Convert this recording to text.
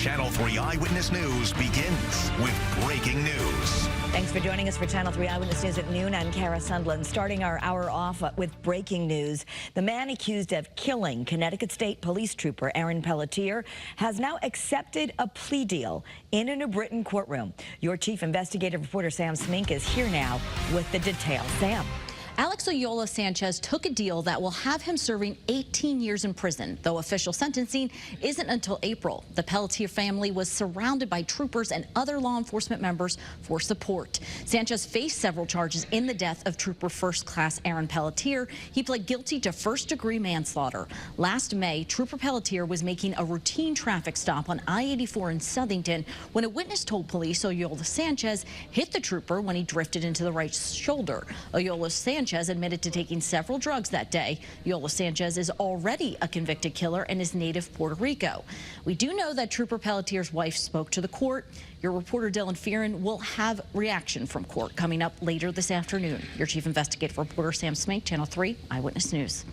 Channel 3 Eyewitness News begins with breaking news. Thanks for joining us for Channel 3 Eyewitness News at noon. I'm Kara Sundlund. Starting our hour off with breaking news. The man accused of killing Connecticut State Police Trooper Aaron Pelletier has now accepted a plea deal in a New Britain courtroom. Your chief investigative reporter Sam Smink is here now with the details. Sam. Alex Oyola Sanchez took a deal that will have him serving 18 years in prison, though official sentencing isn't until April. The Pelletier family was surrounded by troopers and other law enforcement members for support. Sanchez faced several charges in the death of Trooper First Class Aaron Pelletier. He pled guilty to first-degree manslaughter. Last May, Trooper Pelletier was making a routine traffic stop on I-84 in Southington when a witness told police Oyola Sanchez hit the trooper when he drifted into the right shoulder. Oyola Sanchez admitted to taking several drugs that day. Oyola Sanchez is already a convicted killer and is native Puerto Rico. We do know that Trooper Pelletier's wife spoke to the court. Your reporter Dylan Fearon will have reaction from court coming up later this afternoon. Your chief investigative reporter Sam Smink, Channel 3 Eyewitness News.